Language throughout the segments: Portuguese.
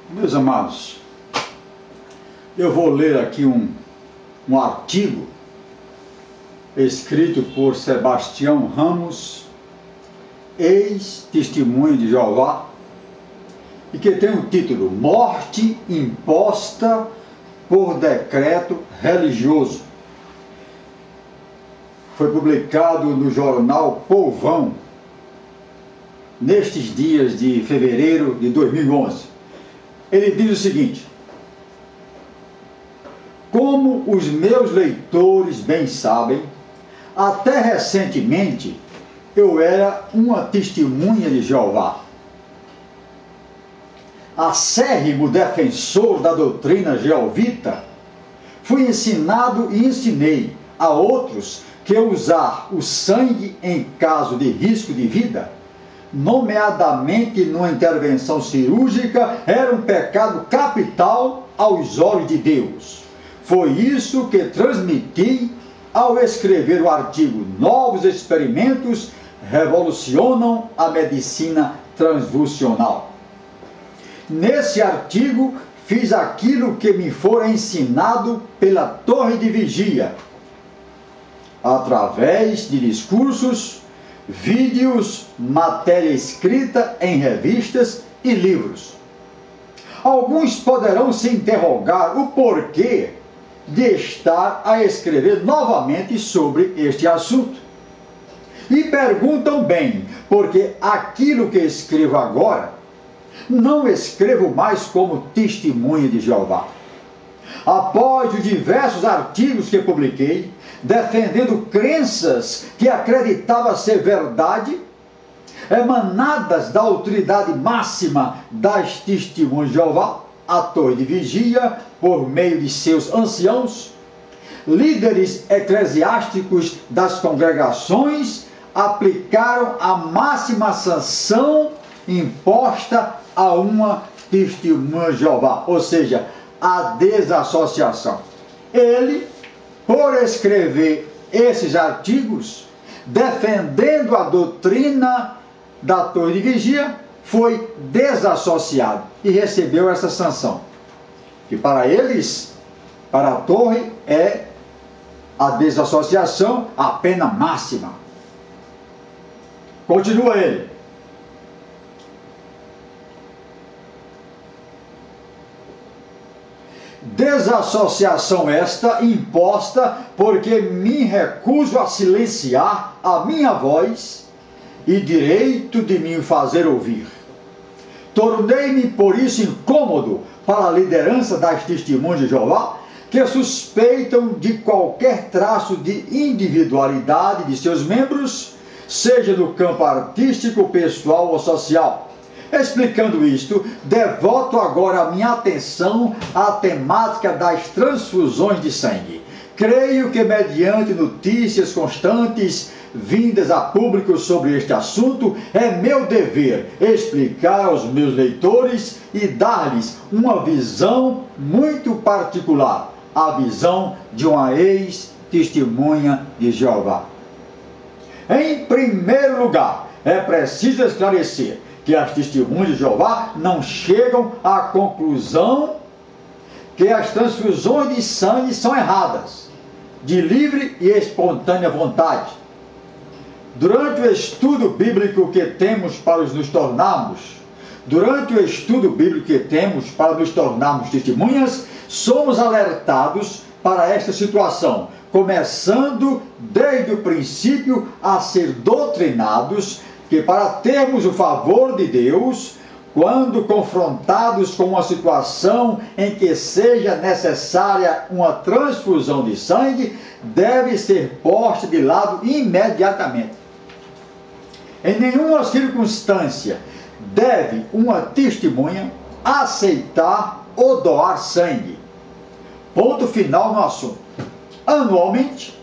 Meus amados, eu vou ler aqui um artigo escrito por Sebastião Ramos, ex-testemunho de Jeová, e que tem o título Morte Imposta por Decreto Religioso. Foi publicado no jornal Povão, nestes dias de fevereiro de 2011. Ele diz o seguinte: como os meus leitores bem sabem, até recentemente eu era uma testemunha de Jeová, acérrimo defensor da doutrina jeovita. Fui ensinado e ensinei a outros que usar o sangue em caso de risco de vida, nomeadamente numa intervenção cirúrgica, era um pecado capital aos olhos de Deus. Foi isso que transmiti ao escrever o artigo Novos Experimentos Revolucionam a Medicina Transfusional. Nesse artigo, fiz aquilo que me fora ensinado pela Torre de Vigia, através de discursos, vídeos, matéria escrita em revistas e livros. Alguns poderão se interrogar o porquê de estar a escrever novamente sobre este assunto. E perguntam bem, porque aquilo que escrevo agora, não escrevo mais como testemunha de Jeová. Após os diversos artigos que publiquei, defendendo crenças que acreditava ser verdade, emanadas da autoridade máxima das testemunhas de Jeová, a Torre de Vigia, por meio de seus anciãos, líderes eclesiásticos das congregações, aplicaram a máxima sanção imposta a uma testemunha de Jeová, ou seja, a desassociação. Ele, por escrever esses artigos, defendendo a doutrina da Torre de Vigia, foi desassociado e recebeu essa sanção, que para eles, para a Torre, é a desassociação, a pena máxima. Continua ele: desassociação esta imposta porque me recuso a silenciar a minha voz e direito de me fazer ouvir. Tornei-me por isso incômodo para a liderança das testemunhas de Jeová, que suspeitam de qualquer traço de individualidade de seus membros, seja no campo artístico, pessoal ou social. Explicando isto, devoto agora a minha atenção à temática das transfusões de sangue. Creio que, mediante notícias constantes vindas a público sobre este assunto, é meu dever explicar aos meus leitores e dar-lhes uma visão muito particular, a visão de uma ex-testemunha de Jeová. Em primeiro lugar, é preciso esclarecer que as testemunhas de Jeová não chegam à conclusão que as transfusões de sangue são erradas, de livre e espontânea vontade. Durante o estudo bíblico que temos para nos tornarmos testemunhas, somos alertados para esta situação, começando desde o princípio a ser doutrinados que, para termos o favor de Deus, quando confrontados com uma situação em que seja necessária uma transfusão de sangue, deve ser posta de lado imediatamente. Em nenhuma circunstância deve uma testemunha aceitar ou doar sangue. Ponto final no assunto. Anualmente,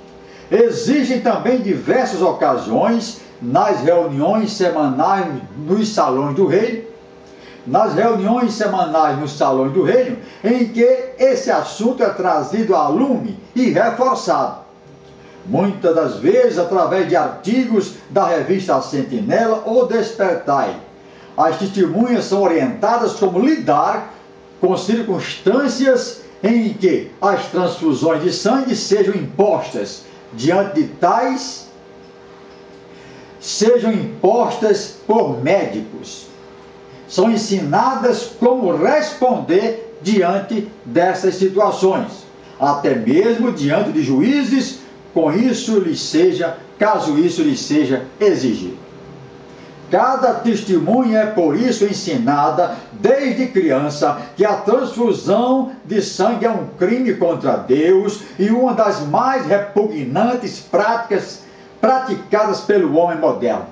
existem também diversas ocasiões nas reuniões semanais nos salões do reino, em que esse assunto é trazido a lume e reforçado, muitas das vezes através de artigos da revista Sentinela ou Despertai. As testemunhas são orientadas como lidar com circunstâncias em que as transfusões de sangue sejam impostas diante de tais, sejam impostas por médicos. São ensinadas como responder diante dessas situações, até mesmo diante de juízes, caso isso lhes seja exigido. Cada testemunha é por isso ensinada desde criança que a transfusão de sangue é um crime contra Deus e uma das mais repugnantes práticas praticadas pelo homem moderno.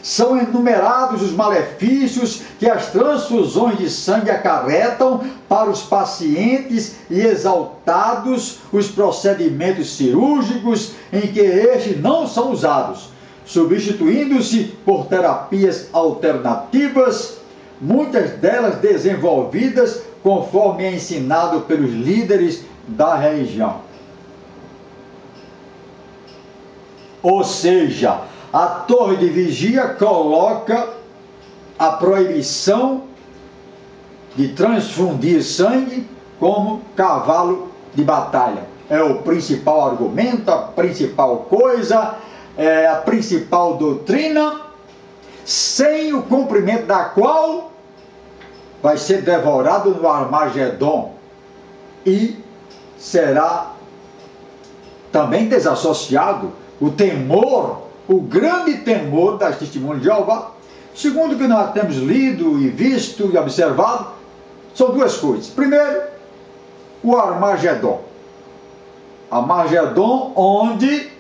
São enumerados os malefícios que as transfusões de sangue acarretam para os pacientes e exaltados os procedimentos cirúrgicos em que estes não são usados, substituindo-se por terapias alternativas, muitas delas desenvolvidas conforme é ensinado pelos líderes da religião. Ou seja, a torre de vigia coloca a proibição de transfundir sangue como cavalo de batalha. É o principal argumento, a principal coisa, a principal doutrina, sem o cumprimento da qual vai ser devorado no Armagedon e será também desassociado o temor, o grande temor das testemunhas de Jeová. Segundo o que nós temos lido e visto e observado, são duas coisas. Primeiro, o Armagedon. Armagedon, onde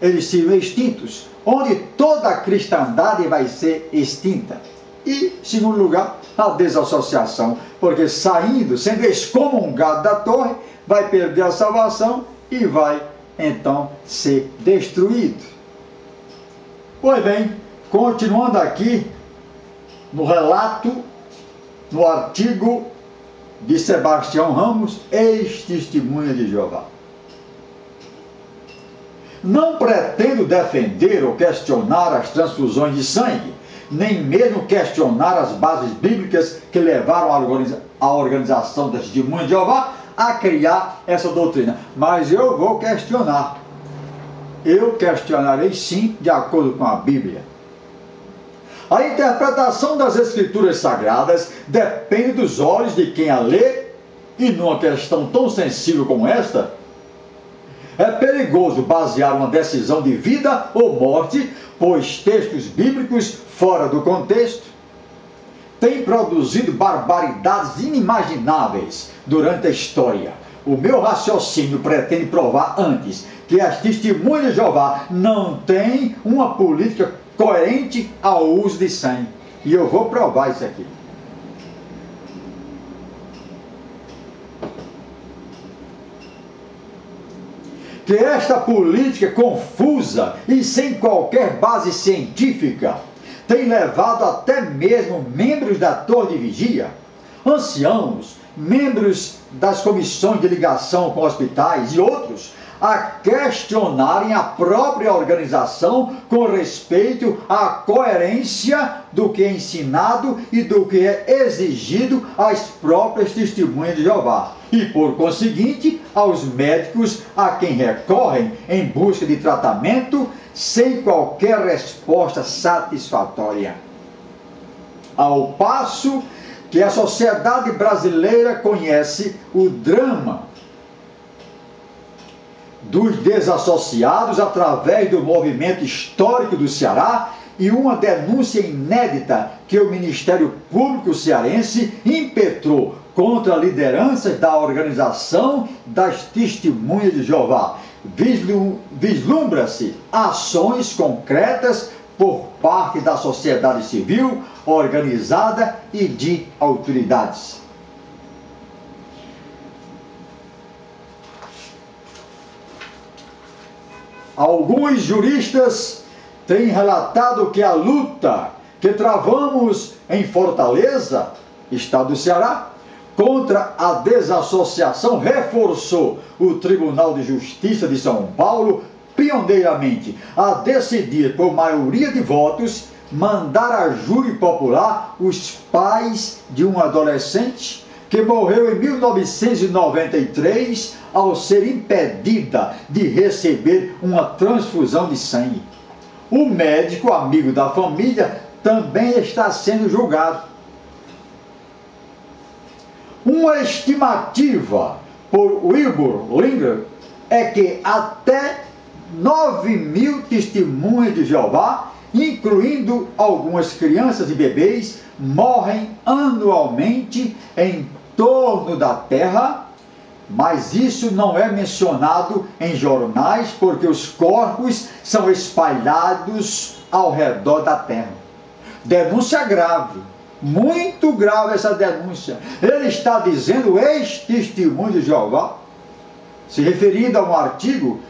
eles serão extintos, onde toda a cristandade vai ser extinta. E, em segundo lugar, a desassociação, porque saindo, sendo excomungado da torre, vai perder a salvação e vai então ser destruído. Pois bem, continuando aqui no relato, no artigo de Sebastião Ramos, ex-testemunha de Jeová. Não pretendo defender ou questionar as transfusões de sangue, nem mesmo questionar as bases bíblicas que levaram a organização das testemunhas de Jeová a criar essa doutrina. Mas eu vou questionar. Eu questionarei sim, de acordo com a Bíblia. A interpretação das Escrituras Sagradas depende dos olhos de quem a lê, e numa questão tão sensível como esta, é perigoso basear uma decisão de vida ou morte, pois textos bíblicos fora do contexto têm produzido barbaridades inimagináveis durante a história. O meu raciocínio pretende provar antes que as testemunhas de Jeová não têm uma política coerente ao uso de sangue. E eu vou provar isso aqui. Que esta política confusa e sem qualquer base científica tem levado até mesmo membros da torre de vigia, anciãos, membros das comissões de ligação com hospitais e outros a questionarem a própria organização com respeito à coerência do que é ensinado e do que é exigido às próprias testemunhas de Jeová e, por conseguinte, aos médicos a quem recorrem em busca de tratamento sem qualquer resposta satisfatória. Ao passo que a sociedade brasileira conhece o drama dos desassociados através do movimento histórico do Ceará e uma denúncia inédita que o Ministério Público cearense impetrou contra lideranças da organização das Testemunhas de Jeová. Vislumbra-se ações concretas por parte da sociedade civil organizada e de autoridades. Alguns juristas têm relatado que a luta que travamos em Fortaleza, estado do Ceará, contra a desassociação reforçou o Tribunal de Justiça de São Paulo pioneiramente a decidir por maioria de votos mandar a júri popular os pais de um adolescente que morreu em 1993 ao ser impedida de receber uma transfusão de sangue. O médico, amigo da família, também está sendo julgado. Uma estimativa por Wilbur Linger é que até 9.000 testemunhas de Jeová, incluindo algumas crianças e bebês, morrem anualmente em torno da Terra, mas isso não é mencionado em jornais porque os corpos são espalhados ao redor da Terra. Denúncia grave, muito grave essa denúncia. Ele está dizendo, ex-testemunho de Jeová, se referindo a um artigo,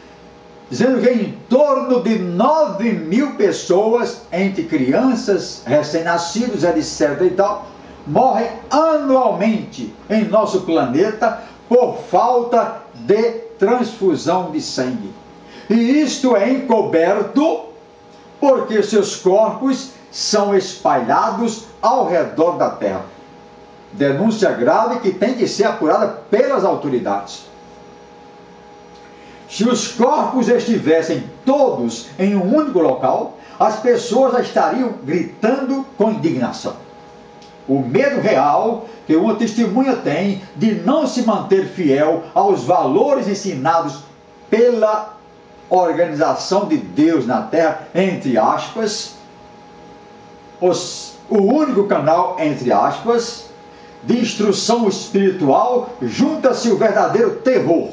dizendo que em torno de 9.000 pessoas, entre crianças, recém-nascidos, etc. e tal, morrem anualmente em nosso planeta por falta de transfusão de sangue. E isto é encoberto porque seus corpos são espalhados ao redor da Terra. Denúncia grave que tem que ser apurada pelas autoridades. Se os corpos estivessem todos em um único local, as pessoas estariam gritando com indignação. O medo real que uma testemunha tem de não se manter fiel aos valores ensinados pela organização de Deus na Terra, entre aspas, o único canal, entre aspas, de instrução espiritual, junta-se o verdadeiro terror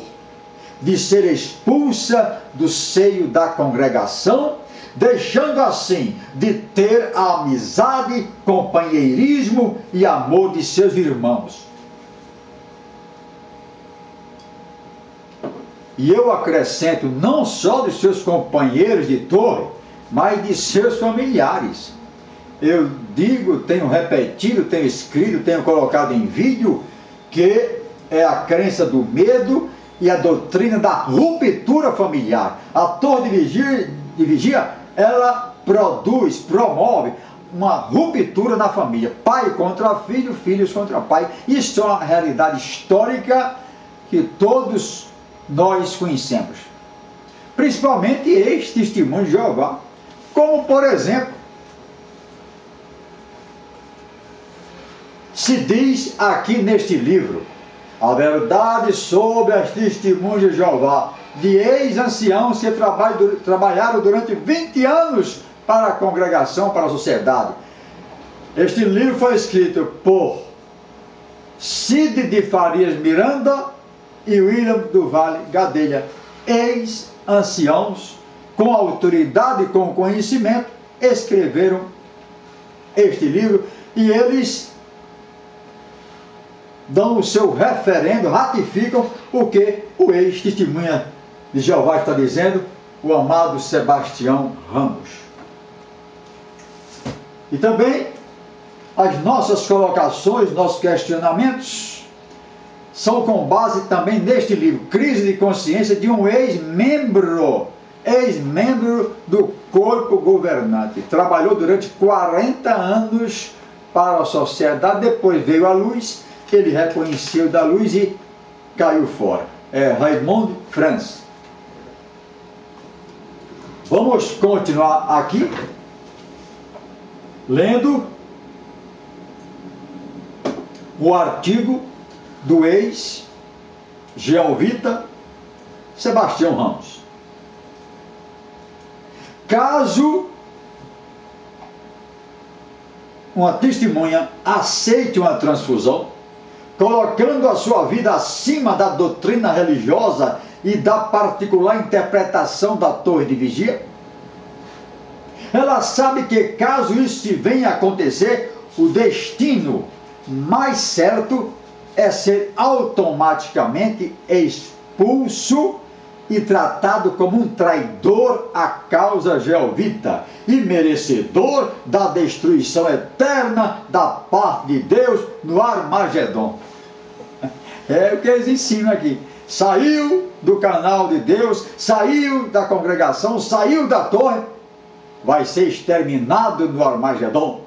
de ser expulsa do seio da congregação, deixando assim de ter a amizade, companheirismo e amor de seus irmãos. E eu acrescento, não só dos seus companheiros de torre, mas de seus familiares. Eu digo, tenho repetido, tenho escrito, tenho colocado em vídeo, que é a crença do medo e a doutrina da ruptura familiar. A torre de vigia, ela promove uma ruptura na família. Pai contra filho, filhos contra pai. Isso é uma realidade histórica que todos nós conhecemos. Principalmente ex-testemunhos de Jeová. Como, por exemplo, se diz aqui neste livro, a verdade sobre as testemunhas de Jeová, de ex-anciãos que trabalharam durante 20 anos para a congregação, para a sociedade. Este livro foi escrito por Cid de Farias Miranda e William do Vale Gadelha, ex-anciãos com autoridade e com conhecimento, escreveram este livro e eles dão o seu referendo, ratificam o que o ex-testemunha de Jeová está dizendo, o amado Sebastião Ramos. E também as nossas colocações, nossos questionamentos são com base também neste livro, Crise de Consciência de um ex-membro do corpo governante. Trabalhou durante 40 anos para a sociedade, depois veio à luz, ele reconheceu da luz e caiu fora. É Raymond Franz. Vamos continuar aqui, lendo o artigo do ex-jeovita Sebastião Ramos. Caso uma testemunha aceite uma transfusão, colocando a sua vida acima da doutrina religiosa e da particular interpretação da torre de vigia, ela sabe que caso isso venha a acontecer, o destino mais certo é ser automaticamente expulso e tratado como um traidor à causa jeovita e merecedor da destruição eterna da parte de Deus no Armagedon. É o que eles ensinam aqui. Saiu do canal de Deus, saiu da congregação, saiu da torre, vai ser exterminado no Armagedon.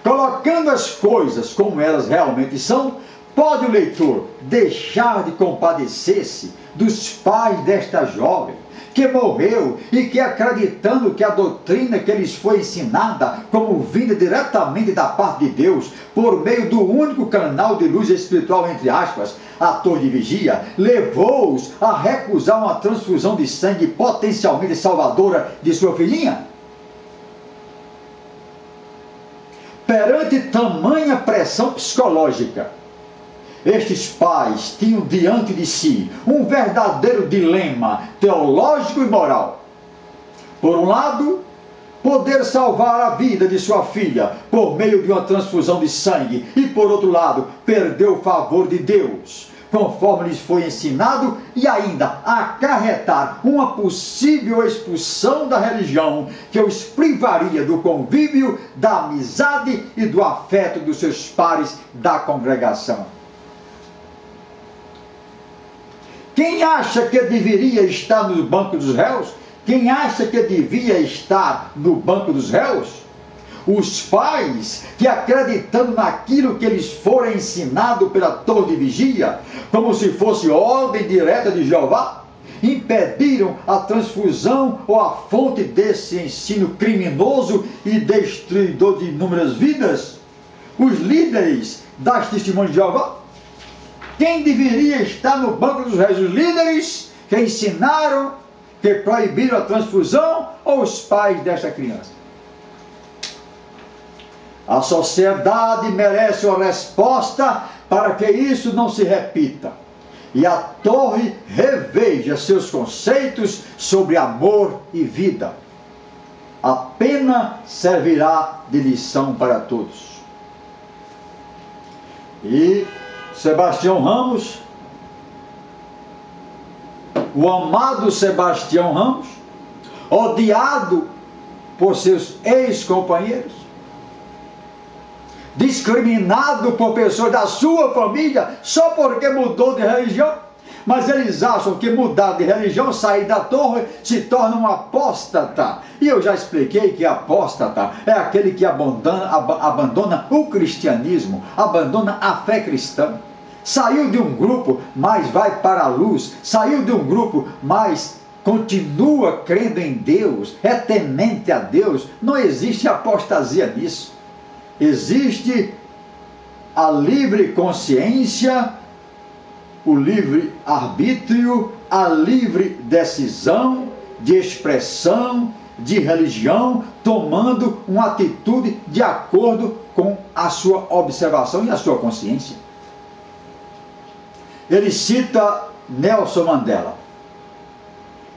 Colocando as coisas como elas realmente são, pode o leitor deixar de compadecer-se dos pais desta jovem que morreu e que, acreditando que a doutrina que lhes foi ensinada como vinda diretamente da parte de Deus, por meio do único canal de luz espiritual, entre aspas, a torre de vigia, levou-os a recusar uma transfusão de sangue potencialmente salvadora de sua filhinha? Perante tamanha pressão psicológica, estes pais tinham diante de si um verdadeiro dilema teológico e moral. Por um lado, poder salvar a vida de sua filha por meio de uma transfusão de sangue, e por outro lado, perder o favor de Deus, conforme lhes foi ensinado, e ainda acarretar uma possível expulsão da religião que os privaria do convívio, da amizade e do afeto dos seus pares da congregação. Quem acha que deveria estar no banco dos réus? Quem acha que devia estar no banco dos réus? Os pais que, acreditando naquilo que lhes fora ensinado pela torre de vigia, como se fosse ordem direta de Jeová, impediram a transfusão ou a fonte desse ensino criminoso e destruidor de inúmeras vidas? Os líderes das testemunhas de Jeová? Quem deveria estar no banco dos réus? Os líderes que ensinaram, que proibiram a transfusão, ou os pais desta criança? A sociedade merece uma resposta para que isso não se repita. E a torre reveja seus conceitos sobre amor e vida. A pena servirá de lição para todos. E Sebastião Ramos, o amado Sebastião Ramos, odiado por seus ex-companheiros, discriminado por pessoas da sua família só porque mudou de religião, mas eles acham que mudar de religião, sair da torre, se torna um apóstata. E eu já expliquei que apóstata é aquele que abandona o cristianismo, abandona a fé cristã. Saiu de um grupo, mas vai para a luz. Saiu de um grupo, mas continua crendo em Deus, é temente a Deus. Não existe apostasia nisso. Existe a livre consciência, o livre arbítrio, a livre decisão de expressão, de religião, tomando uma atitude de acordo com a sua observação e a sua consciência. Ele cita Nelson Mandela: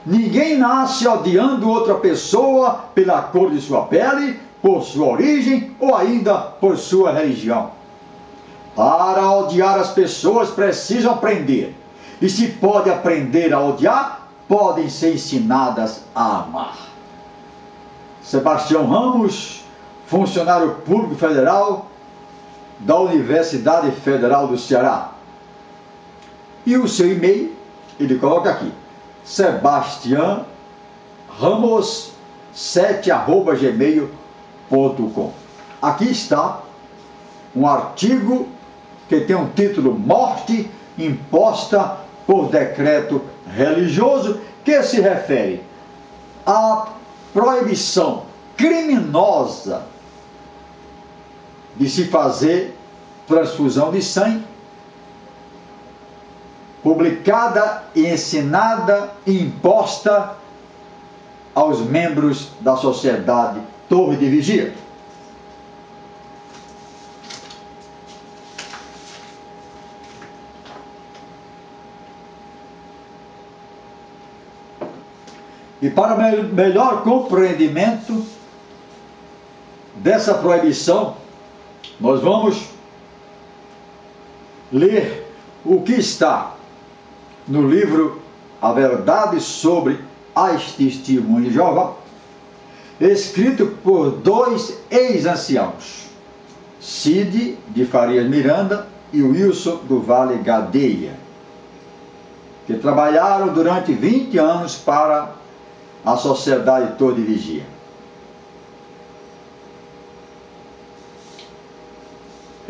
ninguém nasce odiando outra pessoa pela cor de sua pele, por sua origem ou ainda por sua religião. Para odiar as pessoas precisam aprender. E se pode aprender a odiar, podem ser ensinadas a amar. Sebastião Ramos, funcionário público federal da Universidade Federal do Ceará. E o seu e-mail, ele coloca aqui: sebastianramos7@gmail.com. Aqui está um artigo que tem um título: Morte imposta por decreto religioso, que se refere à proibição criminosa de se fazer transfusão de sangue, publicada e ensinada e imposta aos membros da sociedade Torre de Vigia. E para melhor compreendimento dessa proibição, nós vamos ler o que está no livro A Verdade sobre as Testemunhas de Jeová, escrito por dois ex-anciãos, Cid de Farias Miranda e Wilson do Vale Gadeia, que trabalharam durante 20 anos para a Sociedade Torre de Vigia.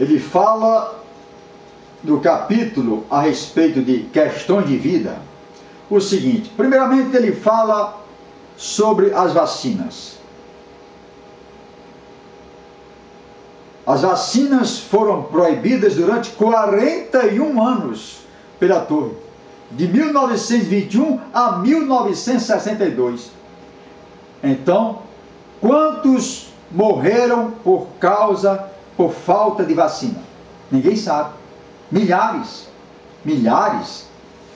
ele fala no capítulo a respeito de questões de vida, o seguinte: primeiramente ele fala sobre as vacinas. As vacinas foram proibidas durante 41 anos pela Torre, de 1921 a 1962. Então, quantos morreram por falta de vacina? Ninguém sabe. Milhares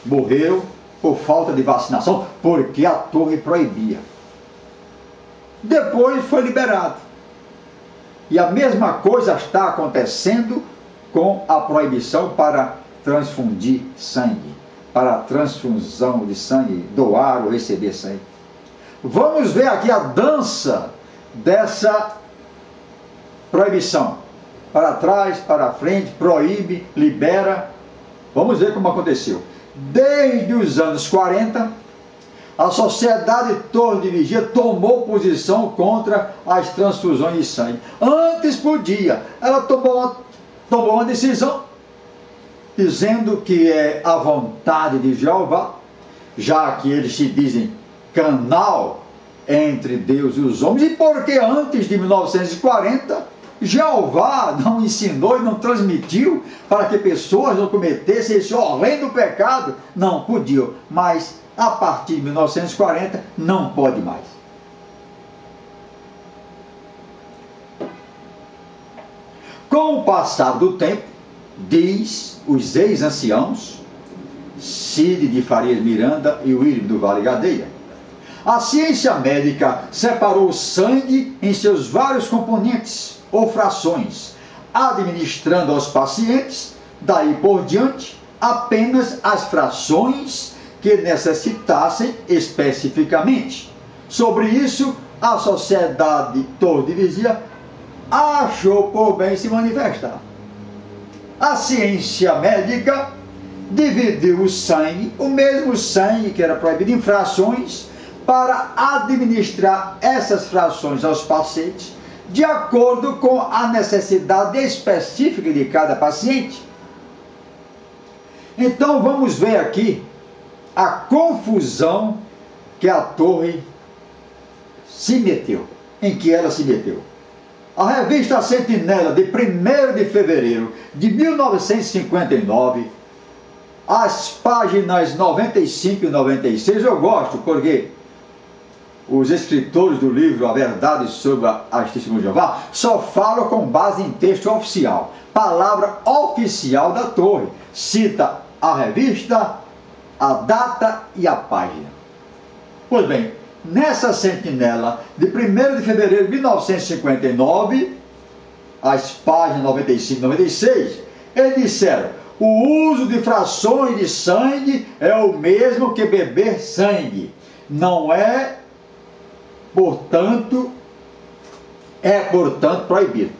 morreram por falta de vacinação, porque a Torre proibia. Depois foi liberado. E a mesma coisa está acontecendo com a proibição para transfundir sangue, para a transfusão de sangue, doar ou receber sangue. Vamos ver aqui a dança dessa proibição. Para trás, para frente, proíbe, libera. Vamos ver como aconteceu. Desde os anos 40, a Sociedade Torre de Vigia tomou posição contra as transfusões de sangue. Antes podia. Ela tomou uma decisão, dizendo que é a vontade de Jeová, já que eles se dizem canal entre Deus e os homens, e porque antes de 1940, Jeová não ensinou e não transmitiu para que pessoas não cometessem esse horrendo pecado. Não podiam, mas a partir de 1940 não pode mais. Com o passar do tempo, diz os ex-anciãos, Cide de Farias Miranda e William do Vale Gadeia, a ciência médica separou o sangue em seus vários componentes ou frações, administrando aos pacientes, daí por diante, apenas as frações que necessitassem especificamente. Sobre isso, a Sociedade Torre de Vigia achou por bem se manifestar. A ciência médica dividiu o sangue, o mesmo sangue que era proibido, em frações, para administrar essas frações aos pacientes, de acordo com a necessidade específica de cada paciente. Então vamos ver aqui a confusão que a Torre se meteu, em que ela se meteu. A revista Sentinela, de 1º de fevereiro de 1959, as páginas 95 e 96, eu gosto, porque os escritores do livro A Verdade sobre as Testemunhas de Jeová só falam com base em texto oficial, palavra oficial da Torre. Cita a revista, a data e a página. Pois bem, nessa sentinela de 1º de fevereiro de 1959, as páginas 95 e 96, eles disseram: o uso de frações de sangue é o mesmo que beber sangue. Não é, portanto, proibido.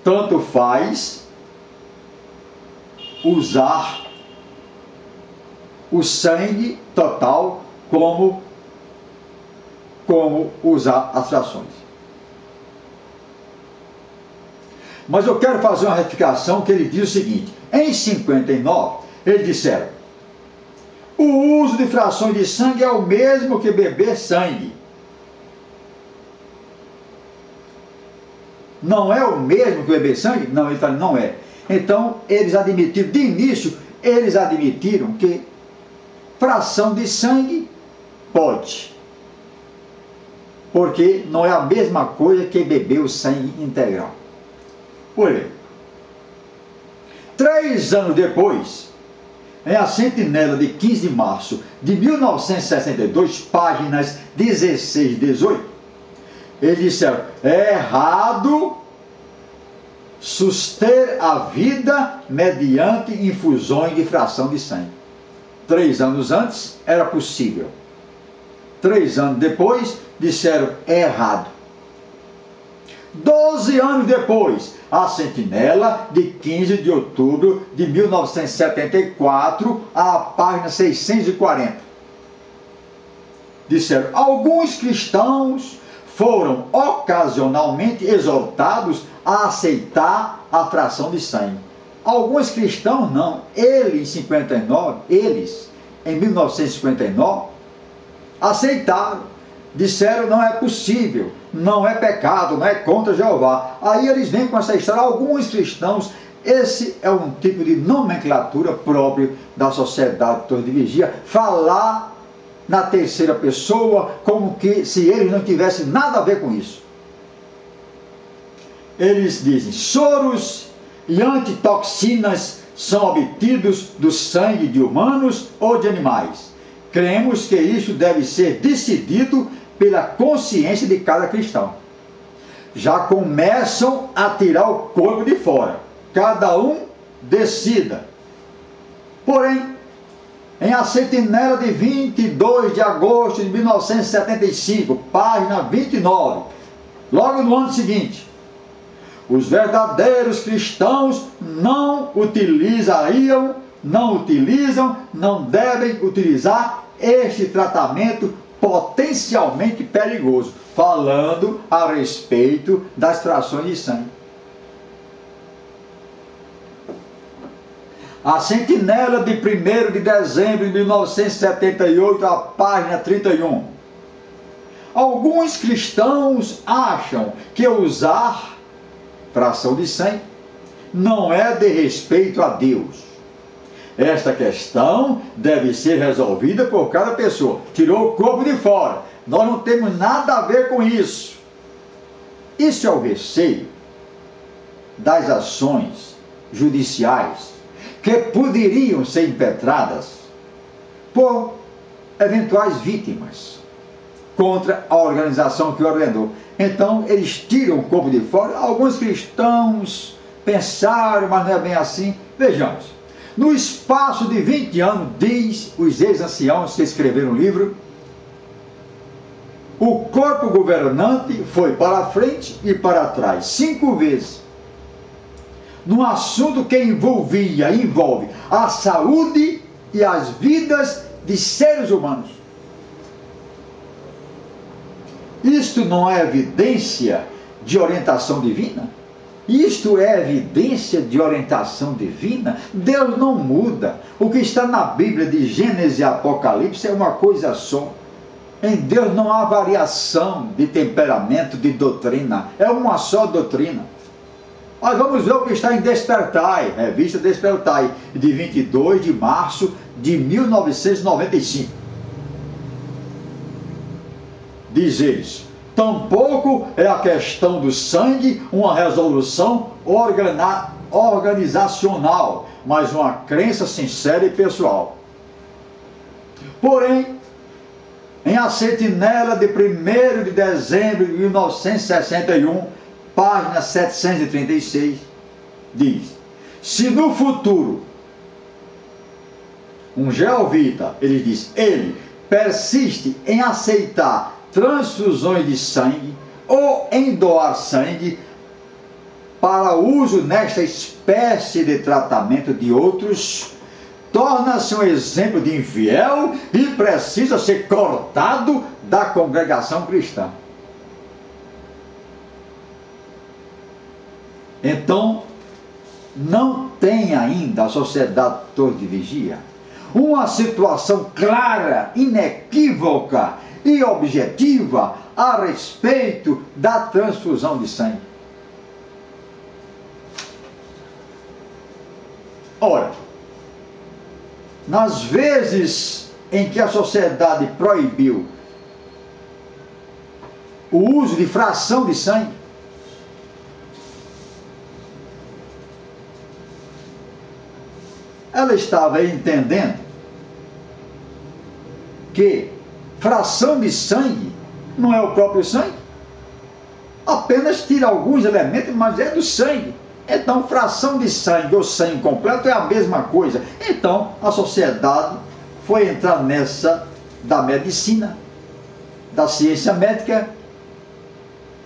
Tanto faz usar o sangue total como usar as frações. Mas eu quero fazer uma retificação, que ele diz o seguinte: em 59, eles disseram: o uso de frações de sangue é o mesmo que beber sangue. Não é o mesmo que beber sangue? Não, ele fala, não é. Então, eles admitiram, de início, eles admitiram que fração de sangue pode, porque não é a mesma coisa que beber o sangue integral. Pois bem, 3 anos depois, em a Sentinela de 15 de março de 1962, páginas 16 e 18, eles disseram: é errado suster a vida mediante infusões de fração de sangue. 3 anos antes era possível. 3 anos depois disseram: é errado. 12 anos depois, a Sentinela de 15 de outubro de 1974, a página 640. Disseram: alguns cristãos foram ocasionalmente exortados a aceitar a fração de sangue. Alguns cristãos não. Eles em 1959, aceitaram. Disseram, não é possível, não é pecado, não é contra Jeová. Aí eles vêm com essa história. Alguns cristãos, esse é um tipo de nomenclatura próprio da Sociedade Torre de Vigia, falar na terceira pessoa, como que se eles não tivessem nada a ver com isso. Eles dizem, soros e antitoxinas são obtidos do sangue de humanos ou de animais. Cremos que isso deve ser decidido pela consciência de cada cristão. Já começam a tirar o corpo de fora. Cada um decida. Porém, em A Sentinela de 22 de agosto de 1975, página 29, logo no ano seguinte, os verdadeiros cristãos não devem utilizar este tratamento potencialmente perigoso, falando a respeito das frações de sangue. A Sentinela de 1º de dezembro de 1978, a página 31. Alguns cristãos acham que usar fração de sangue não é de respeito a Deus. Esta questão deve ser resolvida por cada pessoa. Tirou o corpo de fora. Nós não temos nada a ver com isso. Isso é o receio das ações judiciais que poderiam ser impetradas por eventuais vítimas contra a organização que ordenou. Então, eles tiram o corpo de fora. Alguns cristãos pensaram, mas não é bem assim. Vejamos. No espaço de 20 anos, diz os ex-anciãos que escreveram o livro, o corpo governante foi para frente e para trás 5 vezes, num assunto que envolve a saúde e as vidas de seres humanos. Isto não é evidência de orientação divina? Isto é evidência de orientação divina? Deus não muda. O que está na Bíblia de Gênesis e Apocalipse é uma coisa só. Em Deus não há variação de temperamento, de doutrina. É uma só doutrina. Mas vamos ver o que está em Despertai, revista Despertai, de 22 de março de 1995. Diz eles, tampouco é a questão do sangue uma resolução organizacional, mas uma crença sincera e pessoal. Porém, em A Sentinela de 1º de dezembro de 1961, página 736, diz, se no futuro um jeovita, ele persiste em aceitar transfusões de sangue ou em doar sangue para uso nesta espécie de tratamento de outros, torna-se um exemplo de infiel e precisa ser cortado da congregação cristã. Então, não tem ainda a Sociedade Torre de Vigia uma situação clara, inequívoca e objetiva a respeito da transfusão de sangue. Ora, nas vezes em que a sociedade proibiu o uso de fração de sangue, ela estava entendendo que fração de sangue não é o próprio sangue, apenas tira alguns elementos, mas é do sangue. Então, fração de sangue ou sangue completo é a mesma coisa. Então, a sociedade foi entrar nessa da medicina, da ciência médica,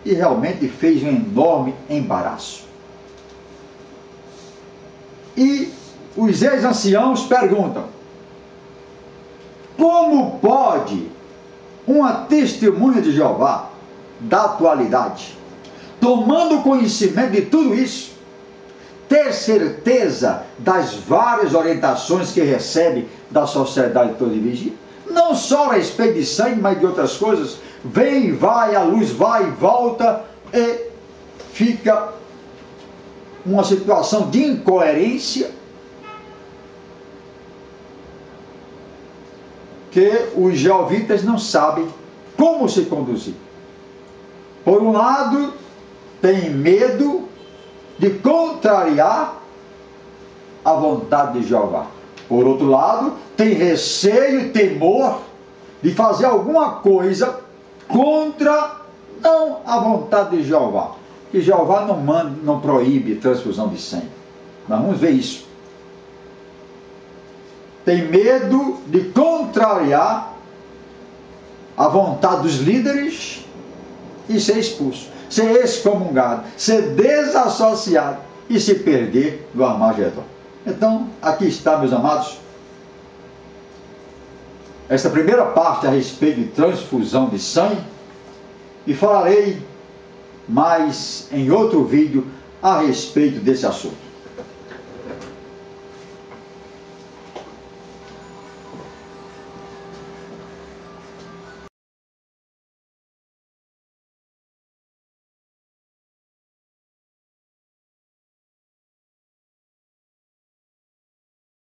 e realmente fez um enorme embaraço. E os ex-anciãos perguntam, como pode uma testemunha de Jeová da atualidade. Tomando conhecimento de tudo isso, ter certeza das várias orientações que recebe da sociedade toda e vigia, não só a respeito de sangue, mas de outras coisas, vem e vai, a luz vai e volta, e fica uma situação de incoerência que os jeovitas não sabem como se conduzir. Por um lado, tem medo de contrariar a vontade de Jeová. Por outro lado, tem receio e temor de fazer alguma coisa contra não a vontade de Jeová. Que Jeová não manda, não proíbe transfusão de sangue. Nós vamos ver isso. Tem medo de contrariar a vontade dos líderes e ser expulso, ser excomungado, ser desassociado e se perder do Armagedon. Então, aqui está, meus amados, esta primeira parte a respeito de transfusão de sangue, e falarei mais em outro vídeo a respeito desse assunto.